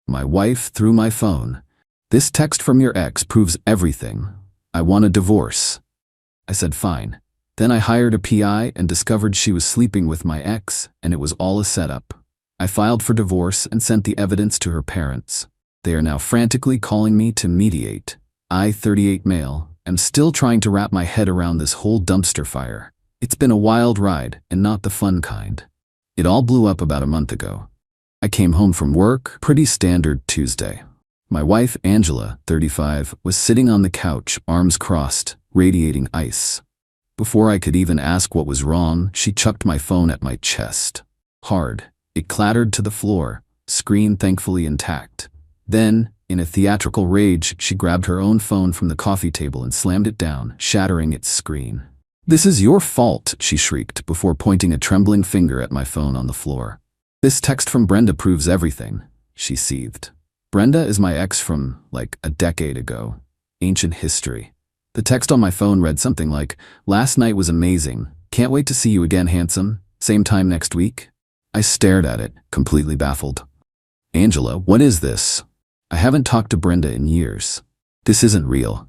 My wife through my phone. This text from your ex proves everything. I want a divorce. I said fine. Then I hired a PI and discovered she was sleeping with my ex, and it was all a setup. I filed for divorce and sent the evidence to her parents. They are now frantically calling me to mediate. I, 38 male, am still trying to wrap my head around this whole dumpster fire. It's been a wild ride, and not the fun kind. It all blew up about a month ago. I came home from work, pretty standard Tuesday. My wife, Angela, 35, was sitting on the couch, arms crossed, radiating ice. Before I could even ask what was wrong, she chucked my phone at my chest. Hard. It clattered to the floor, screen thankfully intact. Then, in a theatrical rage, she grabbed her own phone from the coffee table and slammed it down, shattering its screen. "This is your fault," she shrieked before pointing a trembling finger at my phone on the floor. "This text from Brenda proves everything," she seethed. Brenda is my ex from, like, a decade ago. Ancient history. The text on my phone read something like, "Last night was amazing. Can't wait to see you again, handsome. Same time next week." I stared at it, completely baffled. "Angela, what is this? I haven't talked to Brenda in years. This isn't real."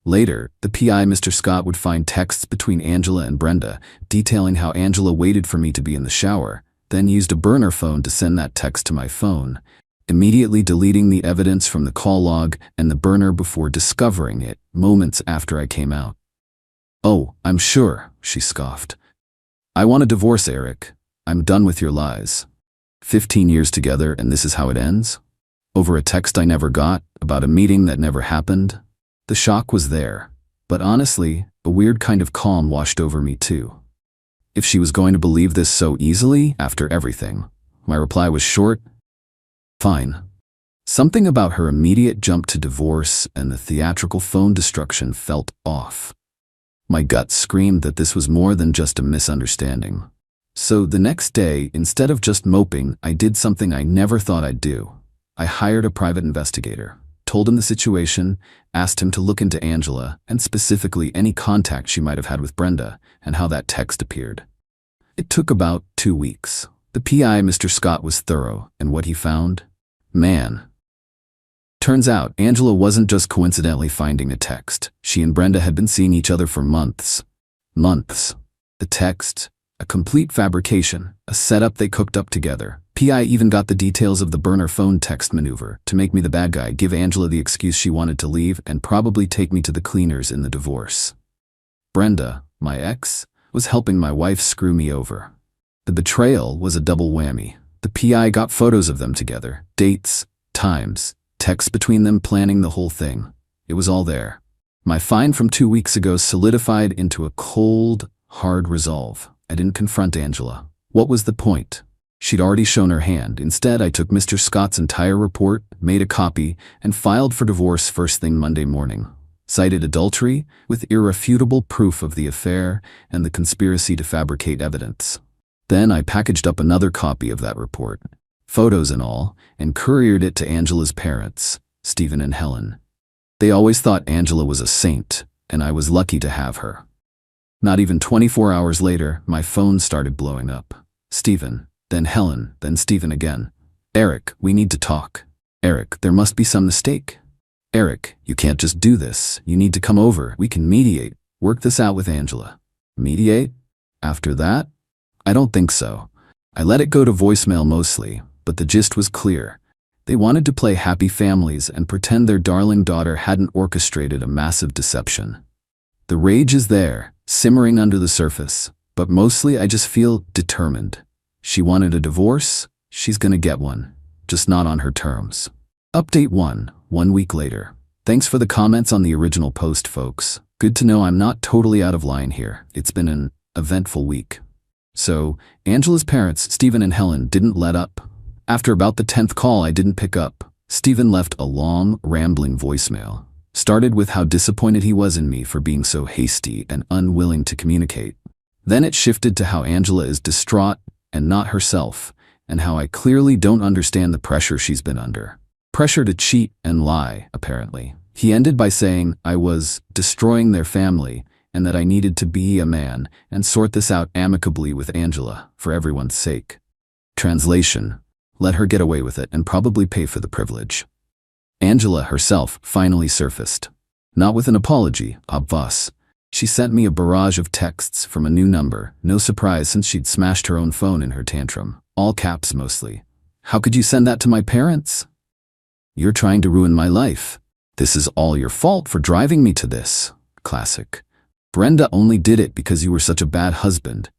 Later, the PI, Mr. Scott, would find texts between Angela and Brenda, detailing how Angela waited for me to be in the shower, then used a burner phone to send that text to my phone, immediately deleting the evidence from the call log and the burner before discovering it, moments after I came out. "Oh, I'm sure," she scoffed. "I want a divorce, Eric. I'm done with your lies. 15 years together and this is how it ends? Over a text I never got, about a meeting that never happened?" The shock was there, but honestly, a weird kind of calm washed over me too. If she was going to believe this so easily after everything, my reply was short, "Fine." Something about her immediate jump to divorce and the theatrical phone destruction felt off. My gut screamed that this was more than just a misunderstanding. So the next day, instead of just moping, I did something I never thought I'd do. I hired a private investigator, told him the situation, asked him to look into Angela, and specifically any contact she might have had with Brenda, and how that text appeared. It took about 2 weeks. The PI, Mr. Scott, was thorough, and what he found? Man. Turns out, Angela wasn't just coincidentally finding a text. She and Brenda had been seeing each other for months. Months. The text, a complete fabrication, a setup they cooked up together. PI even got the details of the burner phone text maneuver to make me the bad guy, give Angela the excuse she wanted to leave, and probably take me to the cleaners in the divorce. Brenda, my ex, was helping my wife screw me over. The betrayal was a double whammy. The PI got photos of them together, dates, times, texts between them planning the whole thing. It was all there. My fine from 2 weeks ago solidified into a cold, hard resolve. I didn't confront Angela. What was the point? She'd already shown her hand. Instead, I took Mr. Scott's entire report, made a copy, and filed for divorce first thing Monday morning. Cited adultery with irrefutable proof of the affair and the conspiracy to fabricate evidence. Then I packaged up another copy of that report, photos and all, and couriered it to Angela's parents, Stephen and Helen. They always thought Angela was a saint, and I was lucky to have her. Not even 24 hours later, my phone started blowing up. Stephen, then Helen, then Stephen again. "Eric, we need to talk. Eric, there must be some mistake. Eric, you can't just do this. You need to come over. We can mediate. Work this out with Angela." Mediate? After that? I don't think so. I let it go to voicemail mostly, but the gist was clear. They wanted to play happy families and pretend their darling daughter hadn't orchestrated a massive deception. The rage is there, simmering under the surface, but mostly I just feel determined. She wanted a divorce, she's gonna get one, just not on her terms. Update 1 week later. Thanks for the comments on the original post, folks. Good to know I'm not totally out of line here. It's been an eventful week. So, Angela's parents, Stephen and Helen, didn't let up. After about the 10th call I didn't pick up, Stephen left a long, rambling voicemail. Started with how disappointed he was in me for being so hasty and unwilling to communicate. Then it shifted to how Angela is distraught and not herself, and how I clearly don't understand the pressure she's been under. Pressure to cheat and lie, apparently. He ended by saying I was destroying their family and that I needed to be a man and sort this out amicably with Angela, for everyone's sake. Translation: let her get away with it and probably pay for the privilege. Angela herself finally surfaced. Not with an apology, obviously. She sent me a barrage of texts from a new number, no surprise since she'd smashed her own phone in her tantrum. All caps mostly. How could you send that to my parents? You're trying to ruin my life. This is all your fault for driving me to this. Classic. Brenda only did it because you were such a bad husband.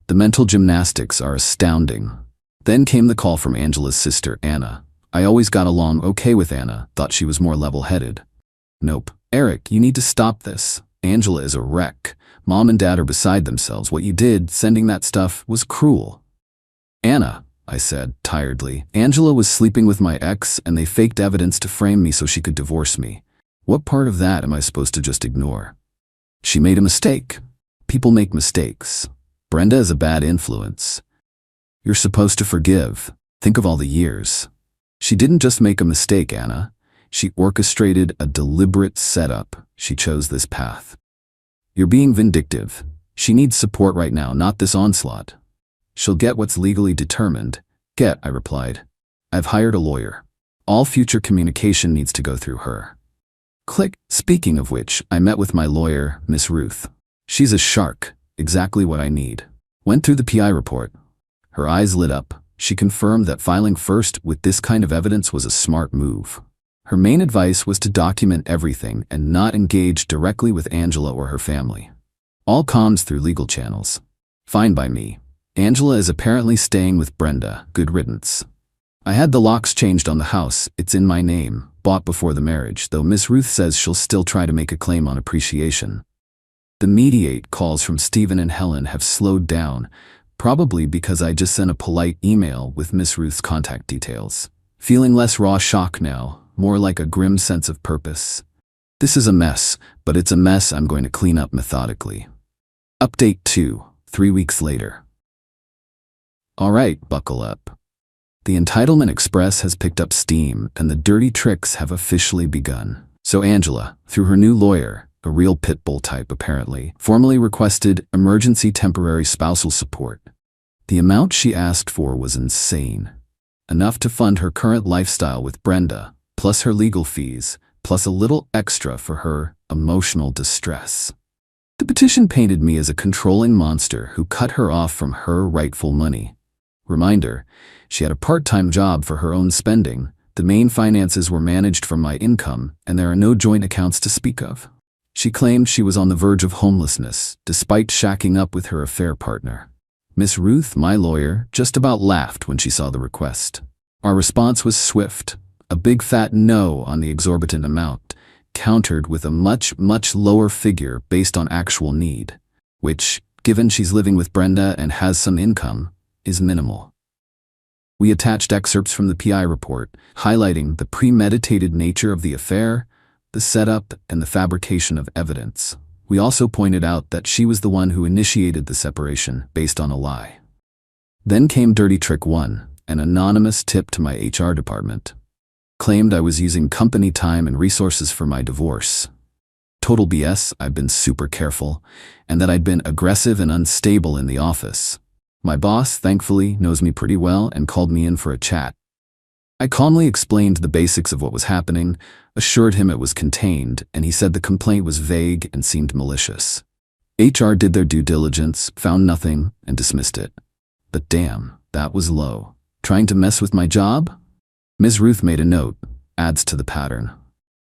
The mental gymnastics are astounding. Then came the call from Angela's sister, Anna. I always got along okay with Anna, thought she was more level-headed. Nope. Eric, you need to stop this. Angela is a wreck. Mom and Dad are beside themselves. What you did, sending that stuff, was cruel. Anna, I said, tiredly. Angela was sleeping with my ex and they faked evidence to frame me so she could divorce me. What part of that am I supposed to just ignore? She made a mistake. People make mistakes. Brenda is a bad influence. You're supposed to forgive. Think of all the years. She didn't just make a mistake, Anna. She orchestrated a deliberate setup. She chose this path. You're being vindictive. She needs support right now, not this onslaught. She'll get what's legally determined. Get, I replied. I've hired a lawyer. All future communication needs to go through her. Click. Speaking of which, I met with my lawyer, Miss Ruth. She's a shark. Exactly what I need. Went through the PI report. Her eyes lit up. She confirmed that filing first with this kind of evidence was a smart move. Her main advice was to document everything and not engage directly with Angela or her family. All comms through legal channels. Fine by me. Angela is apparently staying with Brenda. Good riddance. I had the locks changed on the house. It's in my name, bought before the marriage, though Miss Ruth says she'll still try to make a claim on appreciation. The mediate calls from Stephen and Helen have slowed down, probably because I just sent a polite email with Miss Ruth's contact details. Feeling less raw shock now, more like a grim sense of purpose. This is a mess, but it's a mess I'm going to clean up methodically. Update 2, 3 weeks later. Alright, buckle up. The Entitlement Express has picked up steam and the dirty tricks have officially begun. So Angela, through her new lawyer, a real pit bull type apparently, formally requested emergency temporary spousal support. The amount she asked for was insane. Enough to fund her current lifestyle with Brenda, plus her legal fees, plus a little extra for her emotional distress. The petition painted me as a controlling monster who cut her off from her rightful money. Reminder, she had a part-time job for her own spending, the main finances were managed from my income, and there are no joint accounts to speak of. She claimed she was on the verge of homelessness, despite shacking up with her affair partner. Miss Ruth, my lawyer, just about laughed when she saw the request. Our response was swift. A big fat no on the exorbitant amount, countered with a much, much lower figure based on actual need, which, given she's living with Brenda and has some income, is minimal. We attached excerpts from the PI report, highlighting the premeditated nature of the affair, the setup, and the fabrication of evidence. We also pointed out that she was the one who initiated the separation based on a lie. Then came Dirty Trick 1, an anonymous tip to my HR department. Claimed I was using company time and resources for my divorce. Total BS, I've been super careful, and that I'd been aggressive and unstable in the office. My boss, thankfully, knows me pretty well and called me in for a chat. I calmly explained the basics of what was happening, assured him it was contained, and he said the complaint was vague and seemed malicious. HR did their due diligence, found nothing, and dismissed it. But damn, that was low. Trying to mess with my job? Ms. Ruth made a note, adds to the pattern.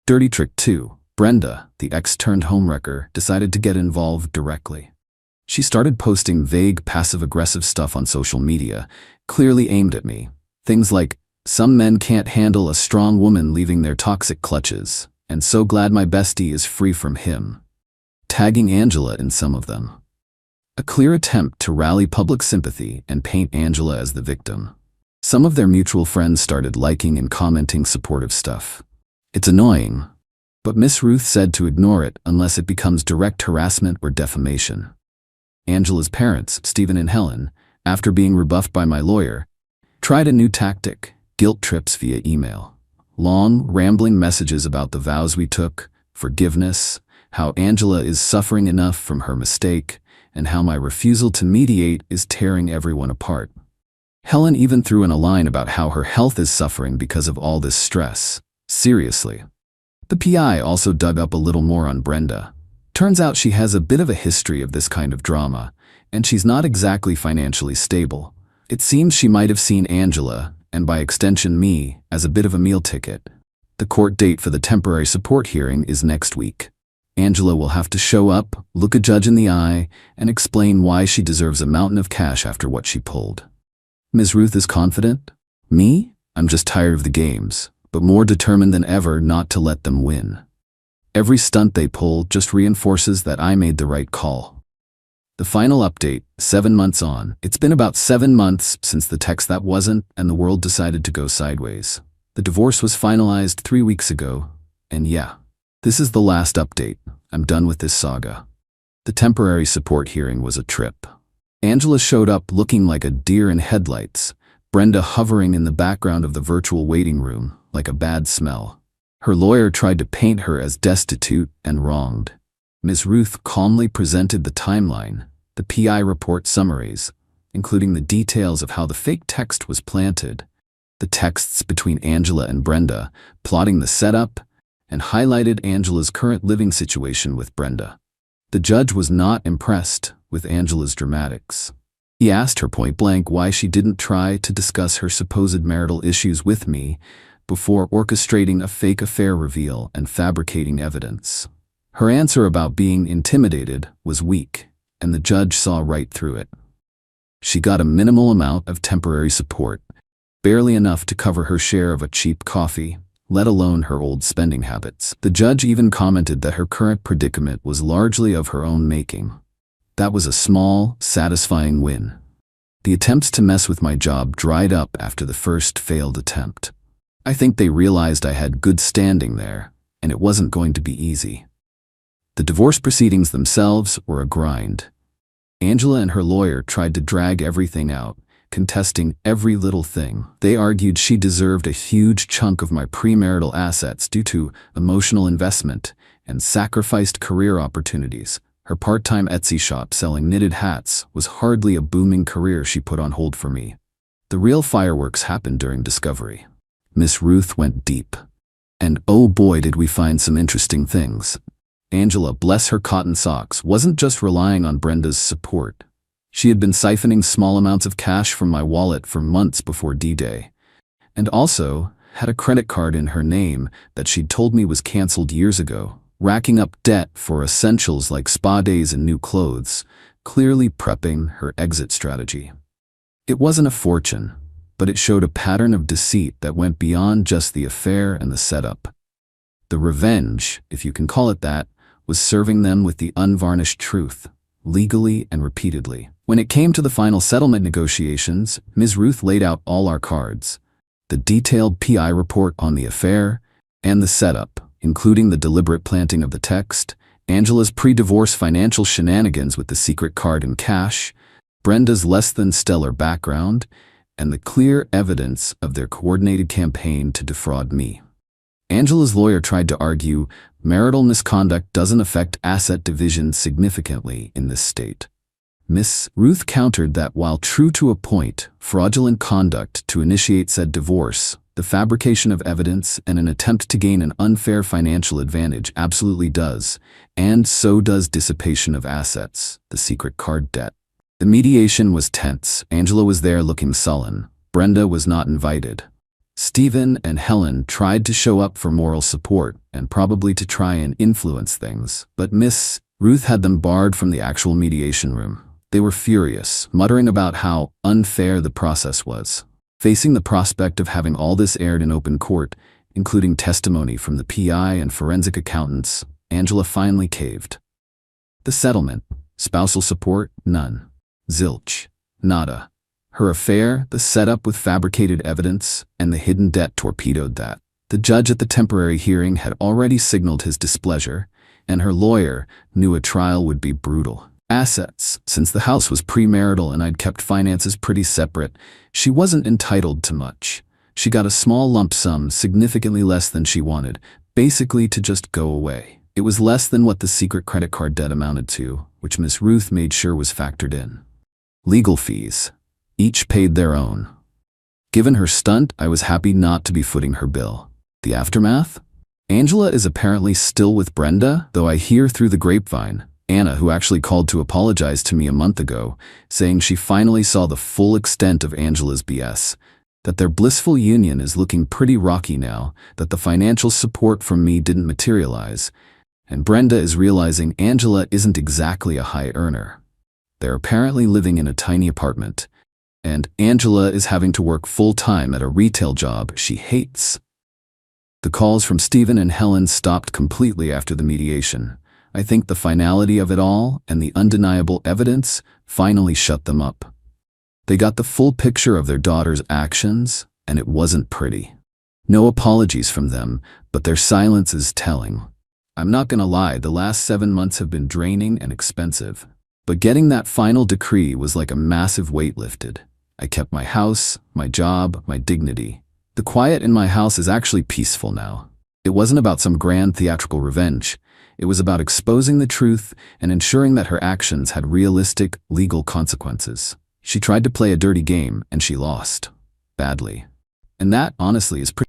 Dirty Trick 2. Brenda, the ex-turned homewrecker, decided to get involved directly. She started posting vague passive-aggressive stuff on social media, clearly aimed at me. Things like, some men can't handle a strong woman leaving their toxic clutches, and so glad my bestie is free from him. Tagging Angela in some of them. A clear attempt to rally public sympathy and paint Angela as the victim. Some of their mutual friends started liking and commenting supportive stuff. It's annoying, but Miss Ruth said to ignore it unless it becomes direct harassment or defamation. Angela's parents, Stephen and Helen, after being rebuffed by my lawyer, tried a new tactic, guilt trips via email. Long, rambling messages about the vows we took, forgiveness, how Angela is suffering enough from her mistake, and how my refusal to mediate is tearing everyone apart. Helen even threw in a line about how her health is suffering because of all this stress. Seriously. The PI also dug up a little more on Brenda. Turns out she has a bit of a history of this kind of drama, and she's not exactly financially stable. It seems she might have seen Angela, and by extension me, as a bit of a meal ticket. The court date for the temporary support hearing is next week. Angela will have to show up, look a judge in the eye, and explain why she deserves a mountain of cash after what she pulled. Ms. Ruth is confident. Me? I'm just tired of the games, but more determined than ever not to let them win. Every stunt they pull just reinforces that I made the right call. The final update, 7 months on. It's been about 7 months since the text that wasn't, and the world decided to go sideways. The divorce was finalized 3 weeks ago, and yeah, this is the last update. I'm done with this saga. The temporary support hearing was a trip. Angela showed up looking like a deer in headlights, Brenda hovering in the background of the virtual waiting room like a bad smell. Her lawyer tried to paint her as destitute and wronged. Ms. Ruth calmly presented the timeline, the PI report summaries, including the details of how the fake text was planted, the texts between Angela and Brenda, plotting the setup, and highlighted Angela's current living situation with Brenda. The judge was not impressed with Angela's dramatics. He asked her point-blank why she didn't try to discuss her supposed marital issues with me before orchestrating a fake affair reveal and fabricating evidence. Her answer about being intimidated was weak, and the judge saw right through it. She got a minimal amount of temporary support, barely enough to cover her share of a cheap coffee, let alone her old spending habits. The judge even commented that her current predicament was largely of her own making. That was a small, satisfying win. The attempts to mess with my job dried up after the first failed attempt. I think they realized I had good standing there, and it wasn't going to be easy. The divorce proceedings themselves were a grind. Angela and her lawyer tried to drag everything out, contesting every little thing. They argued she deserved a huge chunk of my premarital assets due to emotional investment and sacrificed career opportunities. Her part-time Etsy shop selling knitted hats was hardly a booming career she put on hold for me. The real fireworks happened during discovery. Miss Ruth went deep. And oh boy did we find some interesting things. Angela, bless her cotton socks, wasn't just relying on Brenda's support. She had been siphoning small amounts of cash from my wallet for months before D-Day, and also had a credit card in her name that she'd told me was canceled years ago, racking up debt for essentials like spa days and new clothes, clearly prepping her exit strategy. It wasn't a fortune, but it showed a pattern of deceit that went beyond just the affair and the setup. The revenge, if you can call it that, was serving them with the unvarnished truth, legally and repeatedly. When it came to the final settlement negotiations, Ms. Ruth laid out all our cards: the detailed PI report on the affair, and the setup, including the deliberate planting of the text, Angela's pre-divorce financial shenanigans with the secret card and cash, Brenda's less-than-stellar background, and the clear evidence of their coordinated campaign to defraud me. Angela's lawyer tried to argue marital misconduct doesn't affect asset division significantly in this state. Miss Ruth countered that while true to a point, fraudulent conduct to initiate said divorce, the fabrication of evidence and an attempt to gain an unfair financial advantage absolutely does, and so does dissipation of assets, the secret card debt. The mediation was tense. Angela was there looking sullen. Brenda was not invited. Stephen and Helen tried to show up for moral support and probably to try and influence things, but Miss Ruth had them barred from the actual mediation room. They were furious, muttering about how unfair the process was. Facing the prospect of having all this aired in open court, including testimony from the PI and forensic accountants, Angela finally caved. The settlement, spousal support, none. Zilch. Nada. Her affair, the setup with fabricated evidence, and the hidden debt torpedoed that. The judge at the temporary hearing had already signaled his displeasure, and her lawyer knew a trial would be brutal. Assets. Since the house was premarital and I'd kept finances pretty separate, she wasn't entitled to much. She got a small lump sum, significantly less than she wanted, basically to just go away. It was less than what the secret credit card debt amounted to, which Miss Ruth made sure was factored in. Legal fees. Each paid their own. Given her stunt, I was happy not to be footing her bill. The aftermath? Angela is apparently still with Brenda, though I hear through the grapevine, Anna, who actually called to apologize to me a month ago, saying she finally saw the full extent of Angela's BS, that their blissful union is looking pretty rocky now, that the financial support from me didn't materialize, and Brenda is realizing Angela isn't exactly a high earner. They're apparently living in a tiny apartment, and Angela is having to work full-time at a retail job she hates. The calls from Stephen and Helen stopped completely after the mediation. I think the finality of it all and the undeniable evidence finally shut them up. They got the full picture of their daughter's actions, and it wasn't pretty. No apologies from them, but their silence is telling. I'm not gonna lie, the last 7 months have been draining and expensive. But getting that final decree was like a massive weight lifted. I kept my house, my job, my dignity. The quiet in my house is actually peaceful now. It wasn't about some grand theatrical revenge. It was about exposing the truth and ensuring that her actions had realistic, legal consequences. She tried to play a dirty game, and she lost. Badly. And that, honestly, is pretty